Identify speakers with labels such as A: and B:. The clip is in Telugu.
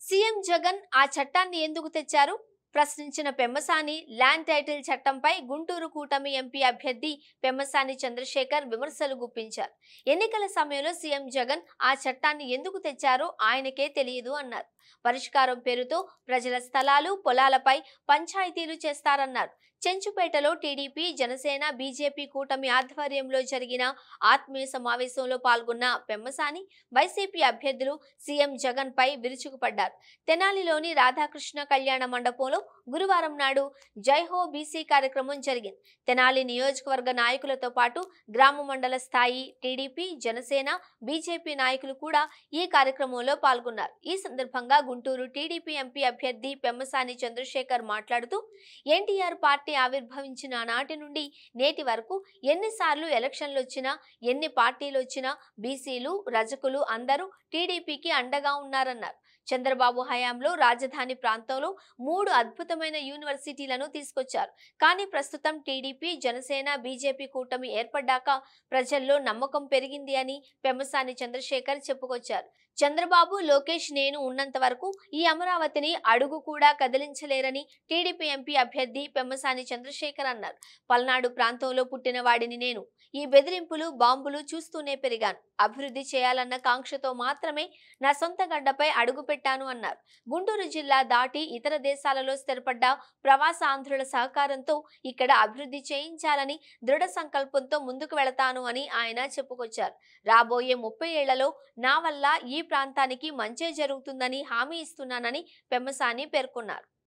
A: సీఎం జగన్ ఆ చట్టాన్ని ఎందుకు తెచ్చారు? ప్రశ్నించిన పెమ్మసాని ల్యాండ్ టైటిల్ చట్టంపై గుంటూరు కూటమి ఎంపీ అభ్యర్థి పెమ్మసాని చంద్రశేఖర్ విమర్శలు గుప్పించారు. ఎన్నికల సమయంలో సీఎం జగన్ ఆ చట్టాన్ని ఎందుకు తెచ్చారో ఆయనకే తెలియదు అన్నారు. పరిష్కారం పేరుతో ప్రజల స్థలాలు, పొలాలపై పంచాయతీలు చేస్తారన్నారు. చెంచుపేటలో టీడీపీ, జనసేన, బీజేపీ కూటమి ఆధ్వర్యంలో జరిగిన ఆత్మీయ సమావేశంలో పాల్గొన్న పెమ్మసాని వైసీపీ అభ్యర్థులు సీఎం జగన్ పై విరుచుకుపడ్డారు. తెనాలిలోని రాధాకృష్ణ కళ్యాణ మండపంలో గురువారం నాడు జైహో బీసీ కార్యక్రమం జరిగింది. తెనాలి నియోజకవర్గ నాయకులతో పాటు గ్రామ మండల స్థాయి టీడీపీ, జనసేన, బీజేపీ నాయకులు కూడా ఈ కార్యక్రమంలో పాల్గొన్నారు. ఈ సందర్భంగా గుంటూరు టీడీపీ ఎంపీ అభ్యర్థి పెమ్మసాని చంద్రశేఖర్ మాట్లాడుతూ, ఎన్టీఆర్ పార్టీ ఆవిర్భవించిన నాటి నుండి నేటి వరకు ఎన్నిసార్లు ఎలక్షన్లు వచ్చినా, ఎన్ని పార్టీలు వచ్చినా బీసీలు, రజకులు అందరూ టీడీపీకి అండగా ఉన్నారన్నారు. చంద్రబాబు హయాంలో రాజధాని ప్రాంతంలో 3 అద్భుతమైన యూనివర్సిటీలను తీసుకొచ్చారు. కానీ ప్రస్తుతం టీడీపీ, జనసేన, బీజేపీ కూటమి ఏర్పడ్డాక ప్రజల్లో నమ్మకం పెరిగింది అని పెమ్మసాని చంద్రశేఖర్ చెప్పుకొచ్చారు. చంద్రబాబు, లోకేష్, నేను ఉన్నంత వరకు ఈ అమరావతిని అడుగు కూడా కదిలించలేరని టీడీపీ ఎంపీ అభ్యర్థి పెమ్మసాని చంద్రశేఖర్ అన్నారు. పల్నాడు ప్రాంతంలో పుట్టిన వాడిని నేను. ఈ బెదిరింపులు, బాంబులు చూస్తూనే పెరిగాను. అభివృద్ధి చేయాలన్న కాంక్షతో మాత్రమే నా సొంత గడ్డపై అడుగు పెట్టాను అన్నారు. గుంటూరు జిల్లా దాటి ఇతర దేశాలలో స్థిరపడ్డ ప్రవాస ఆంధ్రుల సహకారంతో ఇక్కడ అభివృద్ధి చేయించాలని దృఢ సంకల్పంతో ముందుకు వెళతాను అని ఆయన చెప్పుకొచ్చారు. రాబోయే 30 ఏళ్లలో నా వల్ల ఈ ప్రాంతానికి మంచే జరుగుతుందని హామీ ఇస్తున్నానని పెమ్మసాని పేర్కొన్నారు.